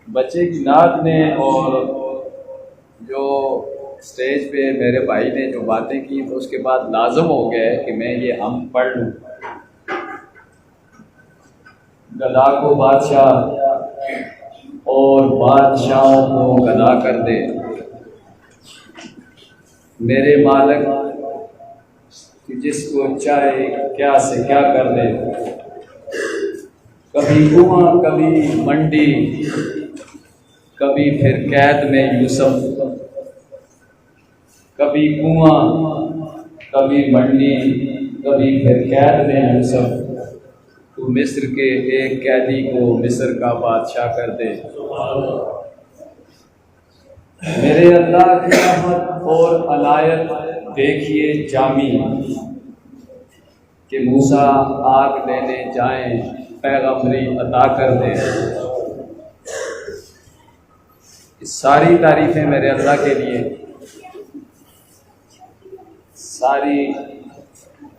بچے کی نعت نے اور جو اسٹیج پہ میرے بھائی نے جو باتیں کی تو اس کے بعد لازم ہو گیا ہے کہ میں یہ ہم پڑھ لوں۔ گدا کو بادشاہ اور بادشاہوں کو گدا کر دے، میرے مالک کہ جس کو چاہے کیا سے کیا کر دے، کبھی کنواں کبھی منڈی کبھی پھر قید میں یوسف، کبھی کنواں کبھی منڈی کبھی پھر قید میں یوسف، تو مصر کے ایک قیدی کو مصر کا بادشاہ کر دے۔ میرے اللہ کی رحمت اور عنایت دیکھیے جامی، کہ موسیٰ آگ لینے جائیں پیغمبری عطا کر دے۔ ساری تعریفیں میرے اللہ کے لیے، ساری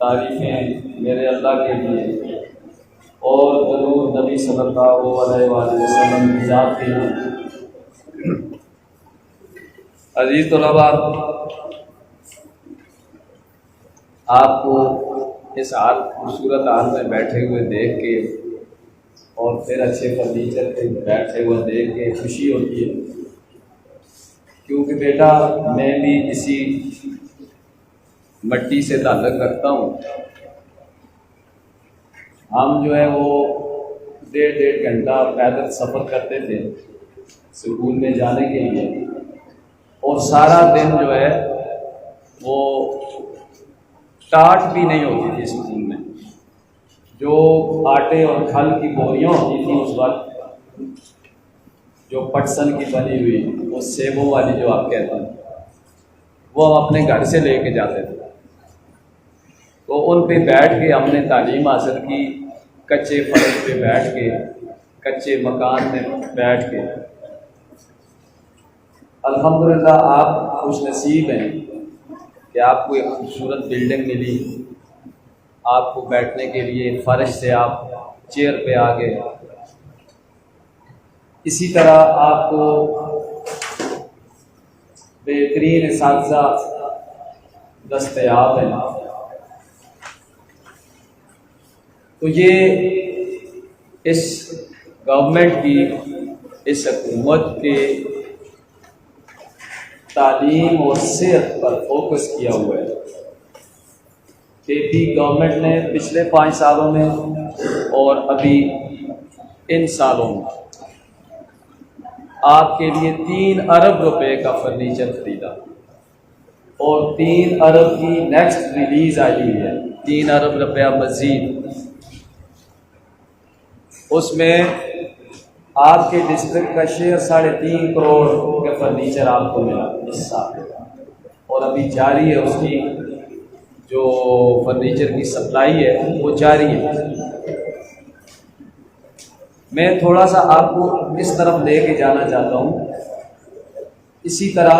تعریفیں میرے اللہ کے لیے، اور درود نبی صلی اللہ علیہ وآلہ وسلم کی ذات کے لیے۔ عزیز طلباء، آپ کو اس خوبصورت حال میں بیٹھے ہوئے دیکھ کے اور پھر اچھے فرنیچر پہ بیٹھے ہوئے دیکھ کے خوشی ہوتی ہے، کیونکہ بیٹا میں بھی اسی مٹی سے تعلق رکھتا ہوں۔ ہم جو ہے وہ 1.5 گھنٹہ پیدل سفر کرتے تھے اسکول میں جانے کے لیے، اور سارا دن جو ہے وہ ٹاٹ بھی نہیں ہوتی تھی اسکول میں۔ جو آٹے اور کھل کی بوریاں ہوتی تھیں اس وقت، جو پٹسن کی بنی ہوئی، وہ سیبوں والی جو آپ کہتے ہیں، وہ ہم اپنے گھر سے لے کے جاتے تھے، تو ان پہ بیٹھ کے ہم نے تعلیم حاصل کی، کچے فرش پہ بیٹھ کے، کچے مکان میں بیٹھ کے۔ الحمدللہ آپ خوش نصیب ہیں کہ آپ کو ایک خوبصورت بلڈنگ ملی، آپ کو بیٹھنے کے لیے فرش سے آپ چیئر پہ آ گئے۔ اسی طرح آپ کو بہترین اساتذہ دستیاب ہیں۔ تو یہ اس گورنمنٹ کی، اس حکومت کے تعلیم اور صحت پر فوکس کیا ہوا ہے۔ کہ بھی گورنمنٹ نے پچھلے 5 سالوں میں اور ابھی ان سالوں میں آپ کے لیے 3 ارب روپے کا فرنیچر خریدا، اور 3 ارب کی نیکسٹ ریلیز آئی ہوئی ہے، 3 ارب روپیہ مزید۔ اس میں آپ کے ڈسٹرکٹ کا شیئر 3.5 کروڑ کا فرنیچر آپ کو ملا اس سال، اور ابھی جاری ہے، اس کی جو فرنیچر کی سپلائی ہے وہ جاری ہے۔ میں تھوڑا سا آپ کو اس طرف لے کے جانا چاہتا ہوں۔ اسی طرح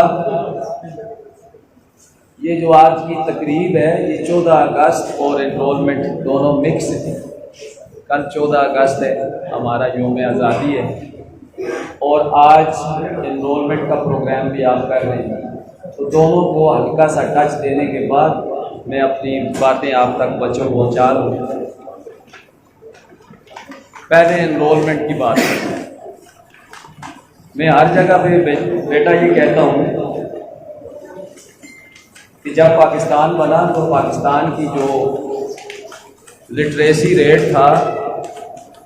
یہ جو آج کی تقریب ہے، یہ 14 اگست اور انرولمنٹ دونوں مکس ہیں۔ کل 14 اگست ہے، ہمارا یوم آزادی ہے، اور آج انرولمنٹ کا پروگرام بھی آپ کر رہے ہیں، تو دونوں کو ہلکا سا ٹچ دینے کے بعد میں اپنی باتیں آپ تک بچوں کو پہنچا دوں۔ پہلے انرولمنٹ کی بات کرتے ہیں۔ میں ہر جگہ پہ بیٹا یہ کہتا ہوں کہ جب پاکستان بنا تو پاکستان کی جو لٹریسی ریٹ تھا،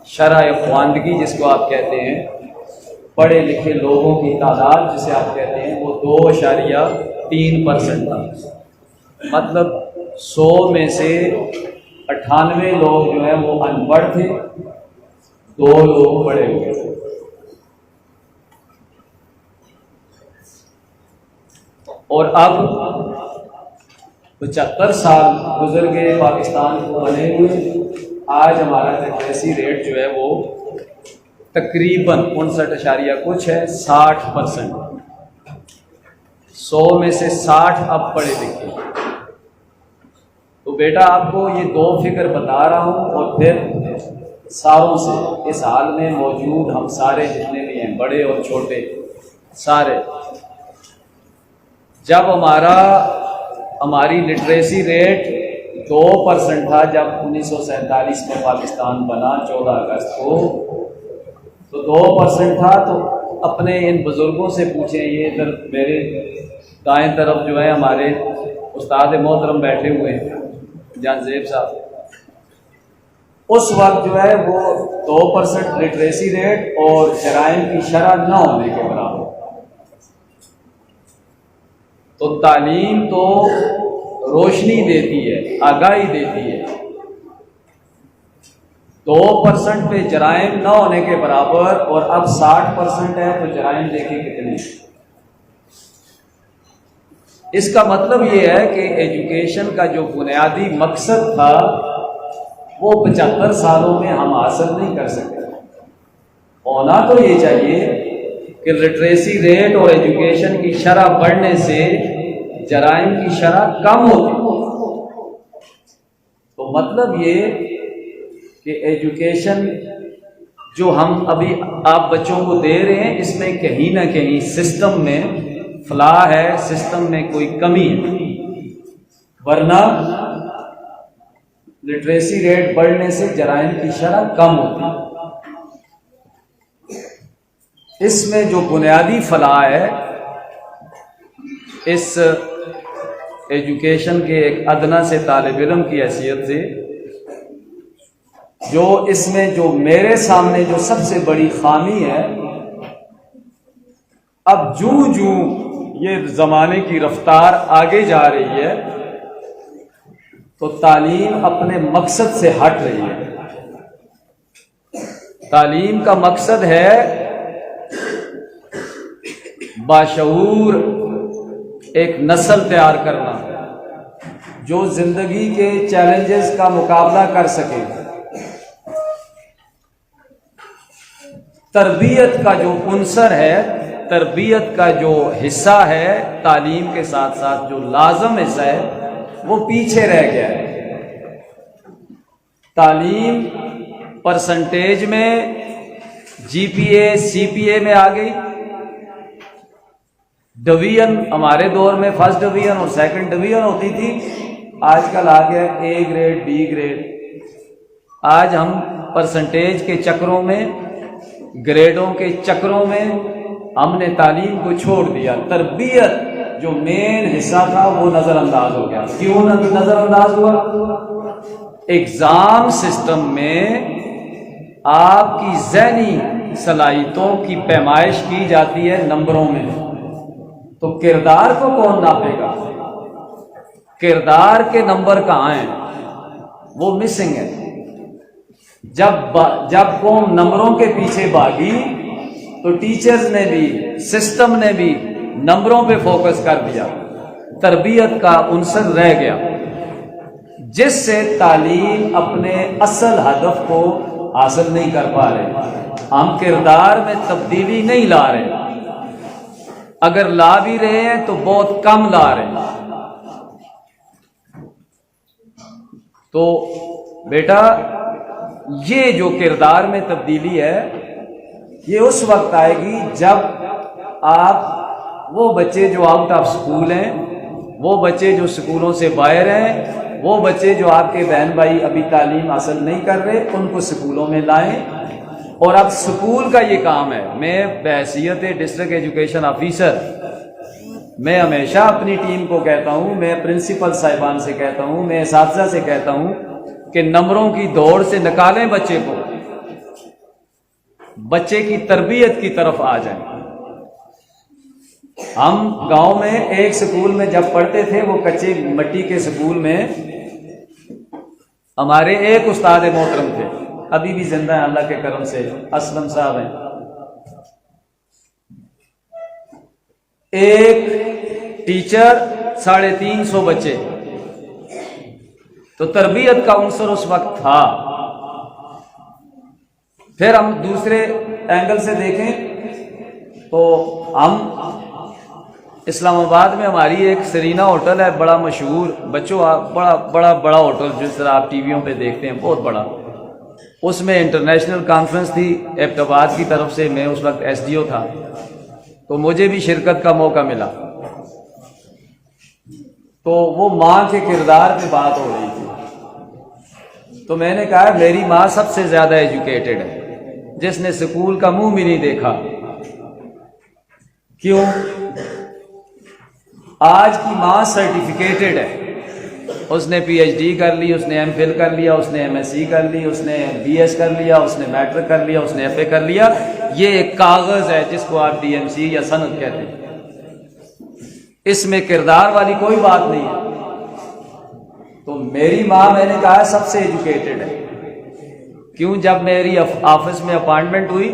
شرح خواندگی جس کو آپ کہتے ہیں، پڑھے لکھے لوگوں کی تعداد جسے آپ کہتے ہیں، وہ 2.3% تھا۔ مطلب 100 میں سے 98 لوگ جو ہیں وہ ان پڑھ تھے، 2 لوگ پڑھے ہوئے تھے۔ اور اب 75 سال گزر گئے پاکستان کو بنے ہوئے، آج ہمارا لٹریسی ریٹ جو ہے وہ تقریباً 59 کچھ ہے، 60%۔ 100 میں سے 60 اب پڑھے لکھے۔ تو بیٹا آپ کو یہ 2 فگر بتا رہا ہوں، اور پھر سالوں سے اس حال میں موجود ہم سارے جتنے بھی ہیں، بڑے اور چھوٹے سارے، جب ہماری لٹریسی ریٹ 2% تھا، جب 1947 میں پاکستان بنا 14 اگست کو، تو 2% تھا۔ تو اپنے ان بزرگوں سے پوچھیں، یہ ادھر میرے دائیں طرف جو ہے ہمارے استاد محترم بیٹھے ہوئے ہیں جان زیب صاحب، اس وقت جو ہے وہ 2% لٹریسی ریٹ اور جرائم کی شرح نہ ہونے کے برابر۔ تو تعلیم تو روشنی دیتی ہے، آگاہی دیتی ہے، 2% پہ جرائم نہ ہونے کے برابر، اور اب 60% ہے تو جرائم دیکھیں کتنے۔ اس کا مطلب یہ ہے کہ ایجوکیشن کا جو بنیادی مقصد تھا وہ 75 سالوں میں ہم حاصل نہیں کر سکتے۔ ہونا تو یہ چاہیے کہ لٹریسی ریٹ اور ایجوکیشن کی شرح بڑھنے سے جرائم کی شرح کم ہوتی، تو مطلب یہ کہ ایجوکیشن جو ہم ابھی آپ بچوں کو دے رہے ہیں، اس میں کہیں نہ کہیں سسٹم میں فلاح ہے، سسٹم میں کوئی کمی ہے، ورنہ لٹریسی ریٹ بڑھنے سے جرائم کی شرح کم ہوتی۔ اس میں جو بنیادی فلاح ہے، اس ایجوکیشن کے ایک ادنا سے طالب علم کی حیثیت سے، جو اس میں جو میرے سامنے جو سب سے بڑی خامی ہے، اب جوں یہ زمانے کی رفتار آگے جا رہی ہے تو تعلیم اپنے مقصد سے ہٹ رہی ہے۔ تعلیم کا مقصد ہے باشعور ایک نسل تیار کرنا جو زندگی کے چیلنجز کا مقابلہ کر سکے۔ تربیت کا جو عنصر ہے، تربیت کا جو حصہ ہے، تعلیم کے ساتھ ساتھ جو لازم حصہ ہے وہ پیچھے رہ گیا ہے۔ تعلیم پرسنٹیج میں جی پی اے سی پی اے میں آ گئی، ڈویژن ہمارے دور میں فرسٹ ڈویژن اور سیکنڈ ڈویژن ہوتی تھی، آج کل آ گیا اے گریڈ بی گریڈ۔ آج ہم پرسنٹیج کے چکروں میں، گریڈوں کے چکروں میں ہم نے تعلیم کو چھوڑ دیا، تربیت جو مین حصہ تھا وہ نظر انداز ہو گیا۔ کیوں نظر انداز ہوا؟ ایگزام سسٹم میں آپ کی ذہنی صلاحیتوں کی پیمائش کی جاتی ہے نمبروں میں، تو کردار کو کون ناپے گا؟ کردار کے نمبر کہاں ہیں؟ وہ مسنگ ہے۔ جب قوم نمبروں کے پیچھے بھاگی تو ٹیچرز نے بھی، سسٹم نے بھی نمبروں پہ فوکس کر دیا، تربیت کا عنصر رہ گیا، جس سے تعلیم اپنے اصل ہدف کو حاصل نہیں کر پا رہے۔ ہم کردار میں تبدیلی نہیں لا رہے، اگر لا بھی رہے ہیں تو بہت کم لا رہے ہیں۔ تو بیٹا یہ جو کردار میں تبدیلی ہے، یہ اس وقت آئے گی جب آپ وہ بچے جو آؤٹ آف سکول ہیں، وہ بچے جو سکولوں سے باہر ہیں، وہ بچے جو آپ کے بہن بھائی ابھی تعلیم حاصل نہیں کر رہے، ان کو سکولوں میں لائیں۔ اور اب سکول کا یہ کام ہے۔ میں بحیثیت ڈسٹرکٹ ایجوکیشن آفیسر، میں ہمیشہ اپنی ٹیم کو کہتا ہوں، میں پرنسپل صاحبان سے کہتا ہوں، میں اساتذہ سے کہتا ہوں کہ نمبروں کی دوڑ سے نکالیں بچے کو، بچے کی تربیت کی طرف آ جائیں۔ ہم گاؤں میں ایک سکول میں جب پڑھتے تھے، وہ کچے مٹی کے سکول میں ہمارے ایک استاد محترم تھے، ابھی بھی زندہ ہیں اللہ کے کرم سے، اسلم صاحب ہیں۔ ایک ٹیچر 350 بچے، تو تربیت کا عنصر اس وقت تھا۔ پھر ہم دوسرے اینگل سے دیکھیں تو ہم اسلام آباد میں ہماری ایک سرینا ہوٹل ہے، بڑا مشہور، بچوں بڑا ہوٹل، جس طرح آپ ٹی ویوں پہ دیکھتے ہیں، بہت بڑا۔ اس میں انٹرنیشنل کانفرنس تھی ایبٹ آباد کی طرف سے، میں اس وقت ایس ڈی او تھا، تو مجھے بھی شرکت کا موقع ملا۔ تو وہ ماں کے کردار پہ بات ہو رہی تھی، تو میں نے کہا میری ماں سب سے زیادہ ایجوکیٹڈ ہے، جس نے سکول کا منہ بھی نہیں دیکھا۔ کیوں؟ آج کی ماں سرٹیفکیٹڈ ہے، اس نے پی ایچ ڈی کر لی، اس نے ایم فل کر لیا، اس نے ایم ایس سی کر لی، اس نے بی ایس کر لیا، اس نے میٹرک کر لیا، اس نے ایف اے کر لیا۔ یہ ایک کاغذ ہے جس کو آپ ڈی ایم سی یا سند کہتے ہیں، اس میں کردار والی کوئی بات نہیں ہے۔ تو میری ماں، میں نے کہا سب سے ایجوکیٹڈ ہے۔ کیوں؟ جب میری آفس میں اپائنٹمنٹ ہوئی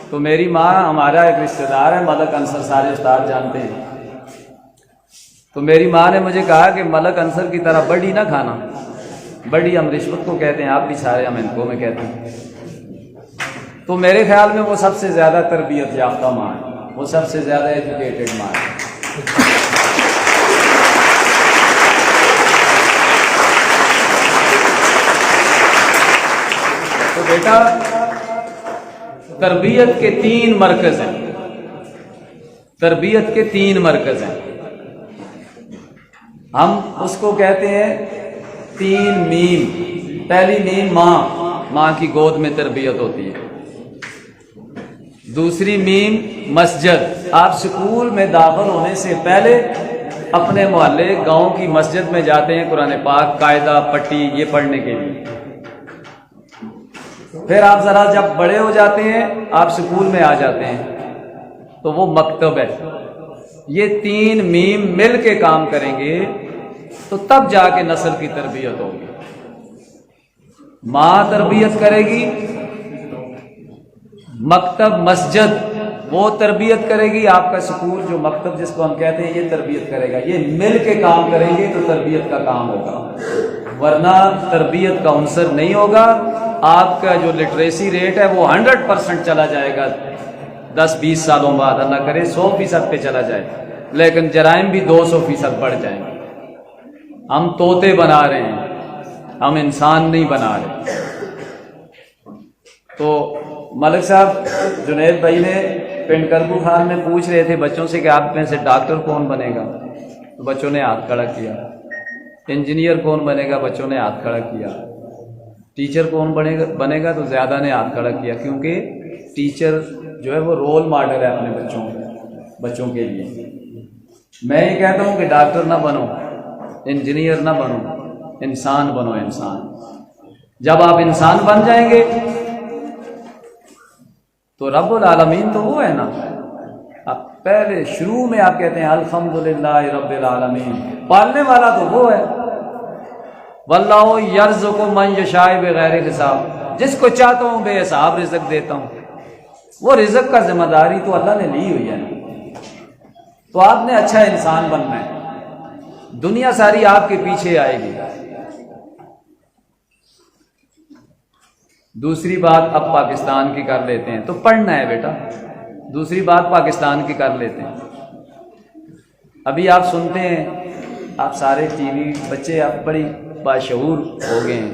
تو میری ماں، ہمارا ایک رشتہ دار ہے ملک انصر، سارے استاد جانتے ہیں، تو میری ماں نے مجھے کہا کہ ملک انصر کی طرح بڑی نہ کھانا، بڑی ہم رشوت کو کہتے ہیں، آپ بھی سارے ہم ان کو میں کہتے ہیں۔ تو میرے خیال میں وہ سب سے زیادہ تربیت یافتہ ماں ہے، وہ سب سے زیادہ ایجوکیٹڈ ماں ہے۔ تو بیٹا، تربیت کے 3 مرکز ہیں، تربیت کے 3 مرکز ہیں، ہم اس کو کہتے ہیں 3 میم۔ پہلی میم ماں کی گود میں تربیت ہوتی ہے۔ دوسری میم مسجد، آپ سکول میں داخل ہونے سے پہلے اپنے محلے گاؤں کی مسجد میں جاتے ہیں قرآن پاک قاعدہ پٹی یہ پڑھنے کے لیے۔ پھر آپ ذرا جب بڑے ہو جاتے ہیں آپ سکول میں آ جاتے ہیں تو وہ مکتب ہے۔ یہ 3 میم مل کے کام کریں گے تو تب جا کے نسل کی تربیت ہوگی۔ ماں تربیت کرے گی، مکتب مسجد وہ تربیت کرے گی، آپ کا سکول جو مکتب جس کو ہم کہتے ہیں یہ تربیت کرے گا۔ یہ مل کے کام کریں گے تو تربیت کا کام ہوگا، ورنہ تربیت کا عنصر نہیں ہوگا۔ آپ کا جو لٹریسی ریٹ ہے وہ 100% چلا جائے گا 10-20 سالوں بعد، اللہ کرے 100% پہ چلا جائے، لیکن جرائم بھی 200% بڑھ جائیں گے۔ ہم طوطے بنا رہے ہیں، ہم انسان نہیں بنا رہے۔ تو ملک صاحب جنید بھائی نے پنڈ کربو خان میں پوچھ رہے تھے بچوں سے کہ آپ میں سے ڈاکٹر کون بنے گا، تو بچوں نے ہاتھ کھڑا کیا۔ انجینئر کون بنے گا، بچوں نے ہاتھ کھڑا کیا۔ ٹیچر کون بنے گا تو زیادہ نے ہاتھ کھڑا کیا، کیونکہ ٹیچر جو ہے وہ رول ماڈل ہے اپنے بچوں کے لیے۔ میں یہ کہتا ہوں کہ ڈاکٹر نہ بنو، انجینئر نہ بنو، انسان بنو، انسان۔ جب آپ انسان بن جائیں گے تو رب العالمین تو وہ ہے نا، آپ پہلے شروع میں آپ کہتے ہیں الحمدللہ رب العالمین، پالنے والا تو وہ ہے۔ واللہ یرزق من یشاء بغیر حساب، جس کو چاہتا ہوں بے حساب رزق دیتا ہوں۔ وہ رزق کا ذمہ داری تو اللہ نے لی ہوئی ہے نا، تو آپ نے اچھا انسان بننا ہے، دنیا ساری آپ کے پیچھے آئے گی۔ دوسری بات اب پاکستان کی کر لیتے ہیں، تو پڑھنا ہے بیٹا۔ دوسری بات پاکستان کی کر لیتے ہیں۔ ابھی آپ سنتے ہیں، آپ سارے ٹی وی بچے آپ بڑی باشعور ہو گئے ہیں،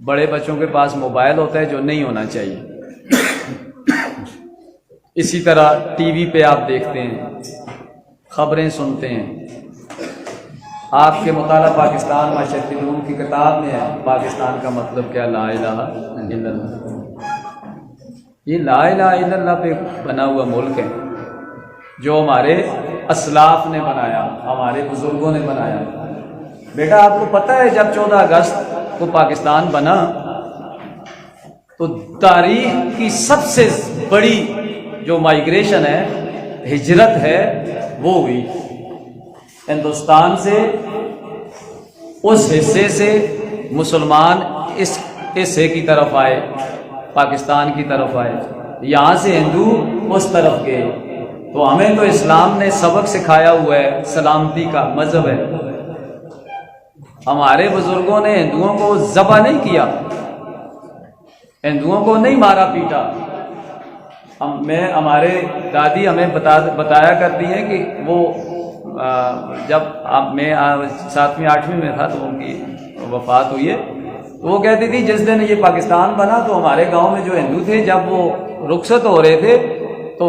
بڑے بچوں کے پاس موبائل ہوتا ہے جو نہیں ہونا چاہیے۔ اسی طرح ٹی وی پہ آپ دیکھتے ہیں، خبریں سنتے ہیں۔ آپ کے مطالعہ پاکستان معاشرت علوم کی کتاب میں ہے پاکستان کا مطلب کیا، لا الہ الا اللہ۔ یہ لا الہ الا اللہ پہ بنا ہوا ملک ہے جو ہمارے اسلاف نے بنایا، ہمارے بزرگوں نے بنایا۔ بیٹا آپ کو پتہ ہے جب 14 اگست کو پاکستان بنا تو تاریخ کی سب سے بڑی جو مائیگریشن ہے، ہجرت ہے، وہ ہوئی ہندوستان سے، اس حصے سے مسلمان اس حصے کی طرف آئے، پاکستان کی طرف آئے، یہاں سے ہندو اس طرف گئے۔ تو ہمیں تو اسلام نے سبق سکھایا ہوا ہے، سلامتی کا مذہب ہے۔ ہمارے بزرگوں نے ہندوؤں کو ذبح نہیں کیا، ہندوؤں کو نہیں مارا پیٹا۔ ہمارے دادی ہمیں بتایا کرتی ہیں کہ وہ جب میں 7ویں 8ویں میں تھا تو ان کی وفات ہوئی ہے، وہ کہتی تھی جس دن یہ پاکستان بنا تو ہمارے گاؤں میں جو ہندو تھے جب وہ رخصت ہو رہے تھے تو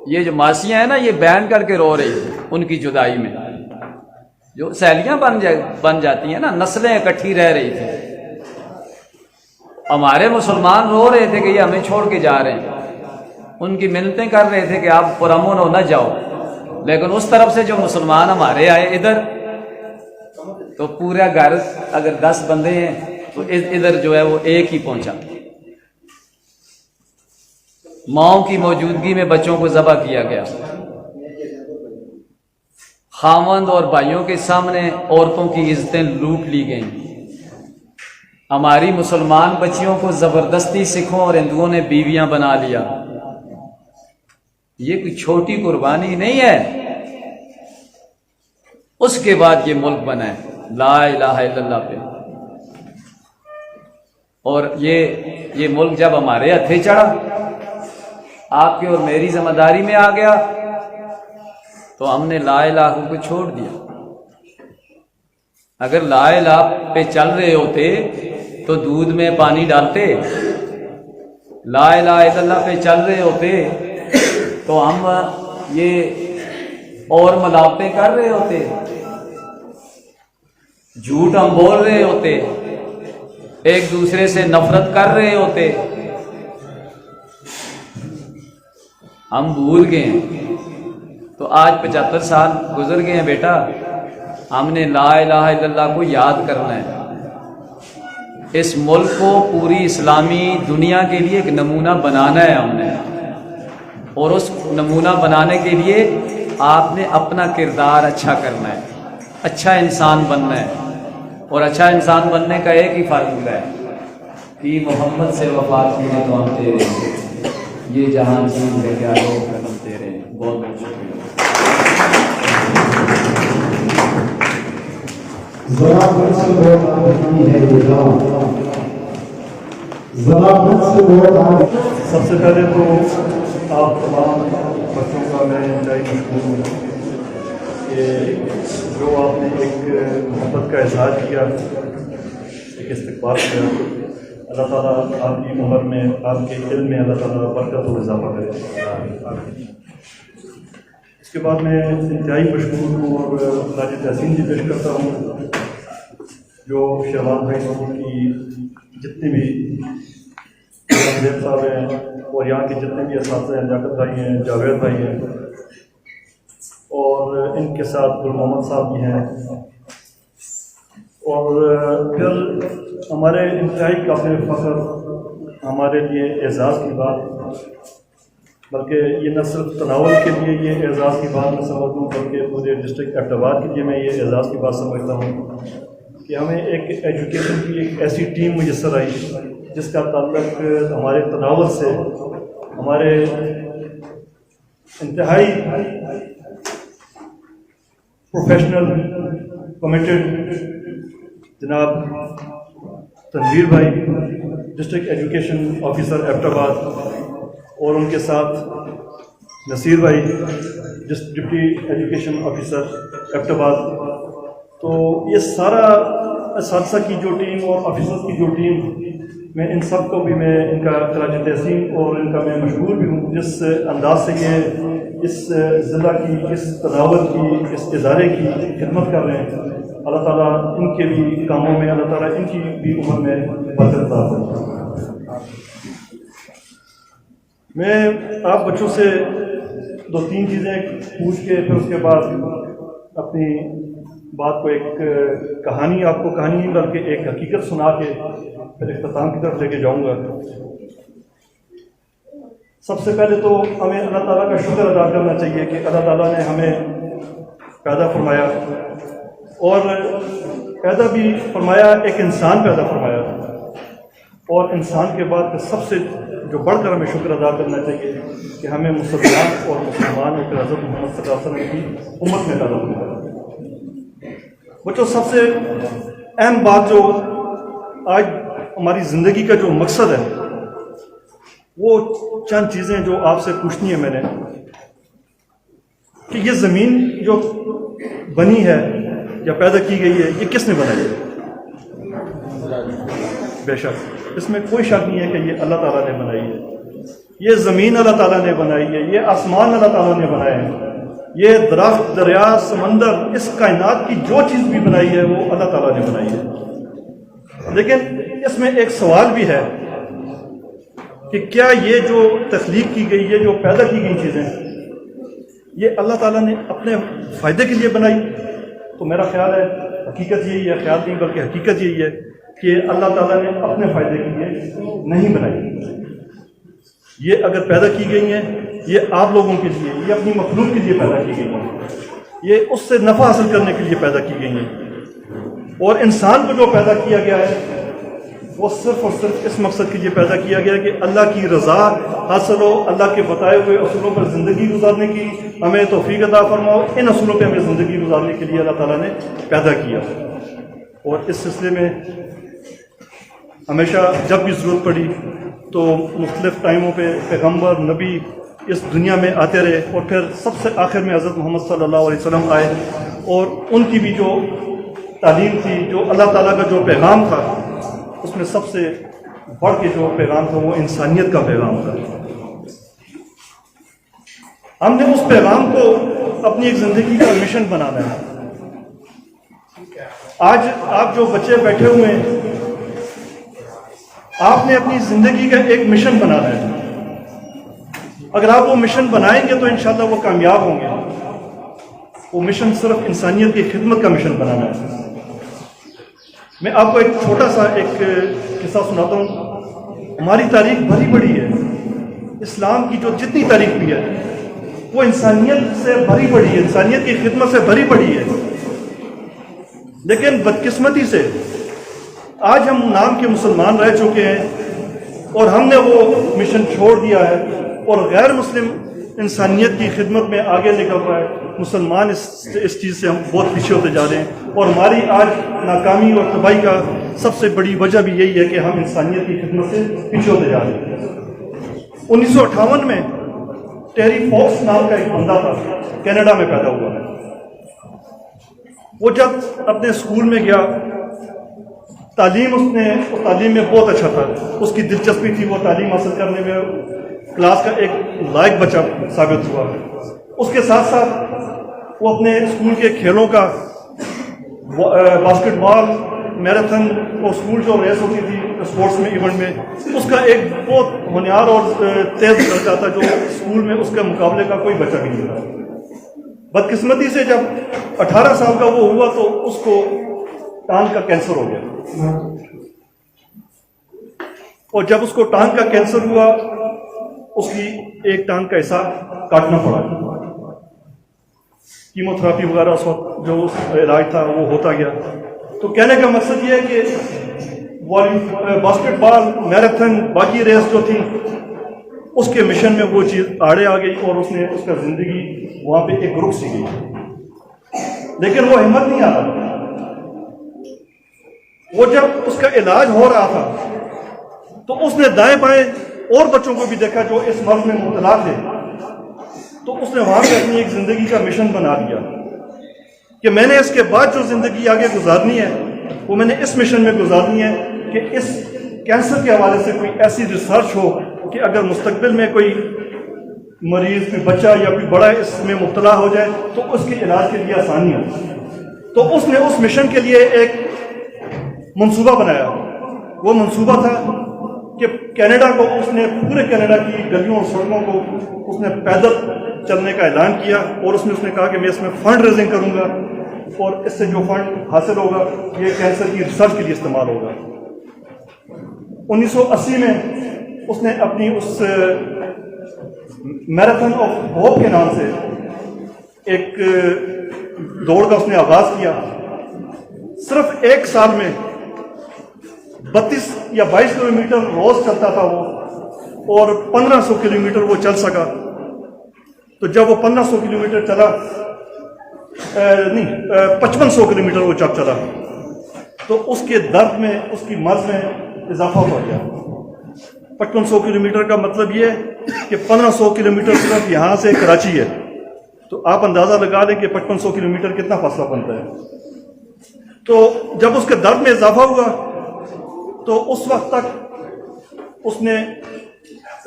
یہ جو ماسیاں ہیں نا یہ بین کر کے رو رہی تھی ان کی جدائی میں، جو سہیلیاں بن جاتی ہیں نا، نسلیں اکٹھی رہ رہی تھی. ہمارے مسلمان رو رہے تھے کہ یہ ہمیں چھوڑ کے جا رہے ہیں، ان کی منتیں کر رہے تھے کہ آپ پرامن ہو نہ جاؤ، لیکن اس طرف سے جو مسلمان ہمارے آئے ادھر تو پورا گھر اگر 10 بندے ہیں تو ادھر جو ہے وہ ایک ہی پہنچا. ماؤں کی موجودگی میں بچوں کو ذبح کیا گیا، خاوند اور بھائیوں کے سامنے عورتوں کی عزتیں لوٹ لی گئیں. ہماری مسلمان بچیوں کو زبردستی سکھوں اور ہندوؤں نے بیویاں بنا لیا. یہ کوئی چھوٹی قربانی نہیں ہے. اس کے بعد یہ ملک بنا ہے لا الہ الا اللہ پہ. اور یہ ملک جب ہمارے ہتھے چڑھا، آپ کی اور میری ذمہ داری میں آ گیا تو ہم نے لا الہ کو چھوڑ دیا. اگر لا الہ پہ چل رہے ہوتے تو دودھ میں پانی ڈالتے، لا الہ الا اللہ پہ چل رہے ہوتے تو ہم یہ اور ملاوٹیں کر رہے ہوتے، جھوٹ ہم بول رہے ہوتے، ایک دوسرے سے نفرت کر رہے ہوتے. ہم بھول گئے ہیں. تو آج 75 سال گزر گئے ہیں بیٹا، ہم نے لا الہ الا اللہ کو یاد کرنا ہے. اس ملک کو پوری اسلامی دنیا کے لیے ایک نمونہ بنانا ہے ہم نے، اور اس نمونہ بنانے کے لیے آپ نے اپنا کردار اچھا کرنا ہے، اچھا انسان بننا ہے. اور اچھا انسان بننے کا ایک ہی فارمولہ ہے کہ محمد سے وفا کی ہے تو ہم تیرے ہیں، یہ جہاں چیز ہے کیا لوگ قدم تیرے ہیں. بہت بہت شکریہ. سب سے پہلے تو آپ تمام بچوں کا میں انتہائی مشکور ہوں کہ جو آپ نے ایک محبت کا اظہار کیا، ایک استقبال کیا. اللہ تعالیٰ آپ کی عمر میں، آپ کے علم میں اللہ تعالیٰ برکت اور اضافہ کرے. اس کے بعد میں انتہائی مشکور ہوں اور خراج تحسین پیش کرتا ہوں جو شہباز بھائی صاحب کی جتنے بھی زید صاحب ہیں اور یہاں کے جتنے بھی اساتذہ ہیں، لیاقت بھائی ہیں، جاوید بھائی ہیں، اور ان کے ساتھ گل محمد صاحب بھی ہیں. اور پھر ہمارے انتہائی قابل فخر، ہمارے لیے اعزاز کی بات، بلکہ یہ نہ صرف تناول کے لیے یہ اعزاز کی بات میں سمجھتا ہوں، بلکہ پورے ڈسٹرکٹ ایبٹ آباد کے لیے میں یہ اعزاز کی بات سمجھتا ہوں کہ ہمیں ایک ایجوکیشن کی ایک ایسی ٹیم میسر آئی جس کا تعلق ہمارے تناول سے، ہمارے انتہائی پروفیشنل کمیٹڈ جناب تنویر بھائی، ڈسٹرکٹ ایجوکیشن آفیسر ایبٹ آباد، اور ان کے ساتھ نصیر بھائی ڈپٹی ایجوکیشن آفیسر ایبٹ آباد. تو یہ سارا اساتذہ کی جو ٹیم اور آفیسرز کی جو ٹیم، میں ان سب کو بھی میں ان کا خراج تحسین اور ان کا میں مشکور بھی ہوں جس انداز سے یہ اس ضلع کی، اس تناول کی، اس ادارے کی خدمت کر رہے ہیں. اللہ تعالیٰ ان کے بھی کاموں میں، اللہ تعالیٰ ان کی بھی عمر میں برکت عطا فرمائے. میں آپ بچوں سے 2-3 چیزیں پوچھ کے پھر اس کے بعد اپنی بات کو، ایک کہانی، آپ کو کہانی نہیں بلکہ ایک حقیقت سنا کے پھر اختتام کی طرف لے کے جاؤں گا. سب سے پہلے تو ہمیں اللہ تعالیٰ کا شکر ادا کرنا چاہیے کہ اللہ تعالیٰ نے ہمیں پیدا فرمایا، اور پیدا بھی فرمایا، ایک انسان پیدا فرمایا. اور انسان کے بعد سب سے جو بڑھ کر ہمیں شکر ادا کرنا چاہیے کہ ہمیں مسلمان اور مسلمان اور حضرت محمد صلی اللہ علیہ وسلم کی امت میں پیدا فرمایا. بچوں، سب سے اہم بات جو آج ہماری زندگی کا جو مقصد ہے وہ چند چیزیں جو آپ سے پوچھنی ہے میں نے، کہ یہ زمین جو بنی ہے یا پیدا کی گئی ہے یہ کس نے بنائی ہے؟ بے شک اس میں کوئی شک نہیں ہے کہ یہ اللہ تعالیٰ نے بنائی ہے، یہ زمین اللہ تعالیٰ نے بنائی ہے، یہ آسمان اللہ تعالیٰ نے بنائے ہیں، یہ درخت، دریا، سمندر، اس کائنات کی جو چیز بھی بنائی ہے وہ اللہ تعالیٰ نے بنائی ہے۔ لیکن اس میں ایک سوال بھی ہے کہ کیا یہ جو تخلیق کی گئی، یہ جو پیدا کی گئی چیزیں، یہ اللہ تعالیٰ نے اپنے فائدے کے لیے بنائی؟ تو میرا خیال ہے حقیقت یہی ہے، خیال نہیں بلکہ حقیقت یہی ہے کہ اللہ تعالیٰ نے اپنے فائدے کے لیے نہیں بنائی۔ یہ اگر پیدا کی گئی ہیں، یہ آپ لوگوں کے لیے، یہ اپنی مخلوق کے لیے پیدا کی گئی ہیں، یہ اس سے نفع حاصل کرنے کے لیے پیدا کی گئی ہیں۔ اور انسان کو جو پیدا کیا گیا ہے وہ صرف اور صرف اس مقصد کے لیے پیدا کیا گیا کہ اللہ کی رضا حاصل ہو، اللہ کے بتائے ہوئے اصولوں پر زندگی گزارنے کی ہمیں توفیق عطا فرماؤ۔ ان اصولوں پہ ہمیں زندگی گزارنے کے لیے اللہ تعالیٰ نے پیدا کیا، اور اس سلسلے میں ہمیشہ جب بھی ضرورت پڑی تو مختلف ٹائموں پہ پیغمبر، نبی اس دنیا میں آتے رہے، اور پھر سب سے آخر میں حضرت محمد صلی اللہ علیہ وسلم آئے، اور ان کی بھی جو تعلیم تھی، جو اللہ تعالیٰ کا جو پیغام تھا، اس میں سب سے بڑھ کے جو پیغام تھا وہ انسانیت کا پیغام تھا۔ ہم نے اس پیغام کو اپنی ایک زندگی کا مشن بنانا ہے۔ آج آپ جو بچے بیٹھے ہوئے ہیں، آپ نے اپنی زندگی کا ایک مشن بنانا ہے۔ اگر آپ وہ مشن بنائیں گے تو انشاءاللہ وہ کامیاب ہوں گے۔ وہ مشن صرف انسانیت کی خدمت کا مشن بنانا ہے۔ میں آپ کو ایک چھوٹا سا ایک قصہ سناتا ہوں۔ ہماری تاریخ بھری پڑی ہے، اسلام کی جو جتنی تاریخ بھی ہے وہ انسانیت سے بھری پڑی ہے، انسانیت کی خدمت سے بھری پڑی ہے، لیکن بدقسمتی سے آج ہم نام کے مسلمان رہ چکے ہیں اور ہم نے وہ مشن چھوڑ دیا ہے، اور غیر مسلم انسانیت کی خدمت میں آگے نکل رہا ہے۔ مسلمان اس چیز سے ہم بہت پیچھے ہوتے جا رہے ہیں، اور ہماری آج ناکامی اور تباہی کا سب سے بڑی وجہ بھی یہی ہے کہ ہم انسانیت کی خدمت سے پیچھے ہوتے جا رہے ہیں۔ 1958 میں ٹیری فاکس نام کا ایک بندہ تھا، کینیڈا میں پیدا ہوا ہے۔ وہ جب اپنے اسکول میں گیا، تعلیم میں بہت اچھا تھا، اس کی دلچسپی تھی، وہ تعلیم حاصل کرنے میں کلاس کا ایک لائق بچہ ثابت ہوا۔ اس کے ساتھ ساتھ وہ اپنے اسکول کے کھیلوں کا، باسکٹ بال، میراتھن، وہ اسکول جو ریس ہوتی تھی اسپورٹس میں، ایونٹ میں، اس کا ایک بہت ہونہار اور تیز لڑکا تھا، جو اسکول میں اس کے مقابلے کا کوئی بچہ بھی نہیں تھا۔ بدقسمتی سے جب 18 سال کا وہ ہوا تو اس کو ٹانگ کا کینسر ہو گیا، اور جب اس کو ٹانگ کا کینسر ہوا اس کی ایک ٹانگ کا حصہ کاٹنا پڑا۔ کیمو تھراپی وغیرہ اس وقت جو علاج تھا وہ ہوتا گیا۔ تو کہنے کا مقصد یہ ہے کہ باسکٹ بال، میراتھن، باقی ریس جو تھی اس کے مشن میں وہ چیز آڑے آ گئی، اور اس کا زندگی وہاں پہ ایک رک سی گئی۔ لیکن وہ ہمت نہیں آتا، وہ جب اس کا علاج ہو رہا تھا تو اس نے دائیں بائیں اور بچوں کو بھی دیکھا جو اس مرض میں مبتلا تھے، تو اس نے وہاں پہ اپنی ایک زندگی کا مشن بنا لیا کہ میں نے اس کے بعد جو زندگی آگے گزارنی ہے وہ میں نے اس مشن میں گزارنی ہے کہ اس کینسر کے حوالے سے کوئی ایسی ریسرچ ہو کہ اگر مستقبل میں کوئی مریض، کوئی بچہ یا کوئی بڑا اس میں مبتلا ہو جائے تو اس کے علاج کے لیے آسانی ہو۔ تو اس نے اس مشن کے لیے ایک منصوبہ بنایا۔ وہ منصوبہ تھا کہ کینیڈا کو، اس نے پورے کینیڈا کی گلیوں اور سڑکوں کو اس نے پیدل چلنے کا اعلان کیا، اور اس نے کہا کہ میں اس میں فنڈ ریزنگ کروں گا، اور اس سے جو فنڈ حاصل ہوگا یہ کینسر کی ریسرچ کے لیے استعمال ہوگا۔ 1980 میں اس نے اپنی اس میراتھن آف ہوپ کے نام سے ایک دوڑ کا اس نے آغاز کیا۔ صرف ایک سال میں 32 یا 22 کلومیٹر روز چلتا تھا وہ، اور 1500 کلومیٹر وہ چل سکا۔ تو جب وہ 1500 کلومیٹر چلا، 5500 کلومیٹر وہ جب چلا تو اس کے درد میں، اس کی مرض میں اضافہ ہو گیا۔ 5500 کلومیٹر کا مطلب یہ ہے کہ 1500 کلومیٹر صرف یہاں سے کراچی ہے، تو آپ اندازہ لگا لیں کہ 5500 کلومیٹر کتنا فاصلہ بنتا ہے۔ تو جب اس کے درد میں اضافہ ہوا تو اس وقت تک اس نے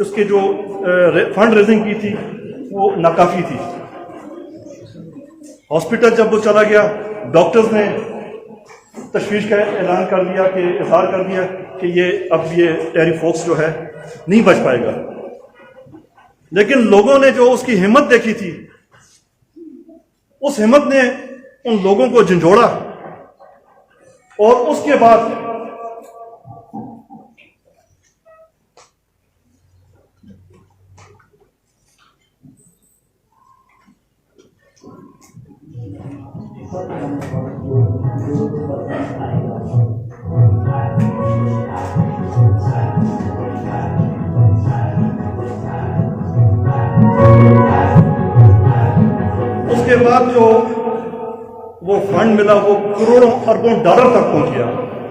اس کے جو فنڈ ریزنگ کی تھی وہ ناکافی تھی. ہاسپٹل جب وہ چلا گیا ڈاکٹرز نے تشویش کا اعلان کر دیا کہ اظہار کر دیا کہ یہ ٹیری فوکس جو ہے نہیں بچ پائے گا. لیکن لوگوں نے جو اس کی ہمت دیکھی تھی اس ہمت نے ان لوگوں کو جھنجھوڑا اور اس کے بعد جو وہ فنڈ ملا وہ کروڑوں اربوں ڈالر تک پہنچ گیا.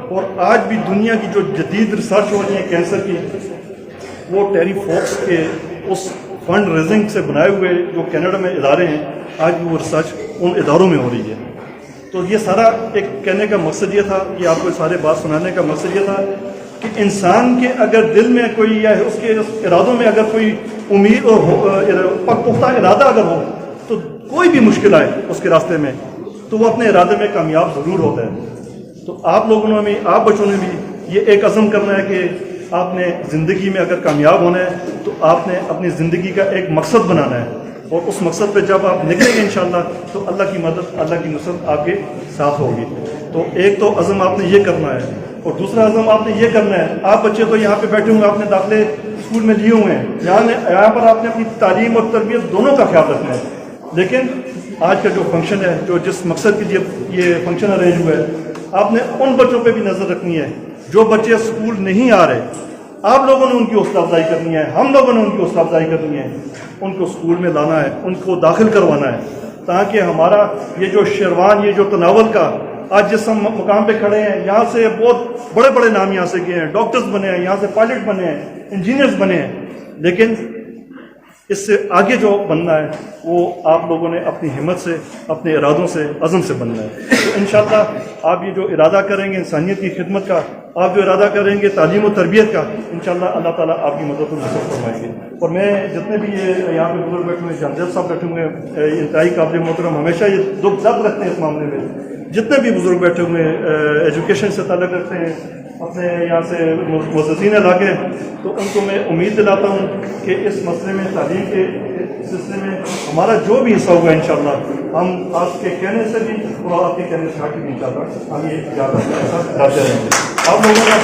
اور آج بھی دنیا کی جو جدید ریسرچ ہو رہی ہے کینسر کی وہ ٹیری فوکس کے اس فنڈ ریزنگ سے بنائے ہوئے جو کینیڈا میں ادارے ہیں آج بھی وہ ریسرچ ان اداروں میں ہو رہی ہے. تو یہ سارا ایک کہنے کا مقصد یہ تھا کہ آپ کو سارے بات سنانے کا مقصد یہ تھا کہ انسان کے اگر دل میں کوئی یا اس کے ارادوں میں اگر کوئی امید اور پختہ ارادہ اگر ہو تو کوئی بھی مشکل آئے اس کے راستے میں تو وہ اپنے ارادے میں کامیاب ضرور ہوتا ہے. تو آپ لوگوں نے بھی آپ بچوں نے بھی یہ ایک عزم کرنا ہے کہ آپ نے زندگی میں اگر کامیاب ہونا ہے تو آپ نے اپنی زندگی کا ایک مقصد بنانا ہے اور اس مقصد پہ جب آپ نکلیں گے انشاءاللہ تو اللہ کی مدد اللہ کی نصرت آپ کے ساتھ ہوگی. تو ایک تو عزم آپ نے یہ کرنا ہے اور دوسرا عزم آپ نے یہ کرنا ہے آپ بچے تو یہاں پہ بیٹھے ہوئے آپ نے داخلے اسکول میں لیے ہوئے ہیں یہاں پر آپ نے اپنی تعلیم اور تربیت دونوں کا خیال رکھنا ہے. لیکن آج کا جو فنکشن ہے جو جس مقصد کے لیے یہ فنکشن ارینج ہوا ہے آپ نے ان بچوں پہ بھی نظر رکھنی ہے جو بچے اسکول نہیں آ رہے. آپ لوگوں نے ان کی حوصلہ افزائی کرنی ہے ہم لوگوں نے ان کی حوصلہ افزائی کرنی ہے ان کو اسکول میں لانا ہے ان کو داخل کروانا ہے تاکہ ہمارا یہ جو شیروان یہ جو تناول کا آج جس ہم مقام پہ کھڑے ہیں یہاں سے بہت بڑے بڑے نام یہاں سے گئے ہیں ڈاکٹرز بنے ہیں یہاں سے پائلٹ بنے ہیں انجینئرز بنے ہیں لیکن اس سے آگے جو بننا ہے وہ آپ لوگوں نے اپنی ہمت سے اپنے ارادوں سے عزم سے بننا ہے. تو انشاءاللہ آپ یہ جو ارادہ کریں گے انسانیت کی خدمت کا آپ جو ارادہ کریں گے تعلیم و تربیت کا انشاءاللہ اللہ تعالیٰ آپ کی مدد و نصرت فرمائیں گے. اور میں جتنے بھی یہ یہاں پہ بزرگ بیٹھے ہوئے جمشید صاحب بیٹھے ہوئے ہیں انتہائی قابل محترم ہمیشہ یہ دکھ درد رکھتے ہیں اس معاملے میں جتنے بھی بزرگ بیٹھے ہوئے ایجوکیشن سے تعلق رکھتے ہیں اپنے یہاں سے مؤسسین علاقے تو ان کو میں امید دلاتا ہوں کہ اس مسئلے میں تعلیم کے سلسلے میں ہمارا جو بھی حصہ ہوگا انشاءاللہ ہم آپ کے کہنے سے بھی اور آپ کے کہنے سے ہٹ کے بھی انشاءاللہ ہم یہ یاد رکھتے ہیں آپ لوگوں کا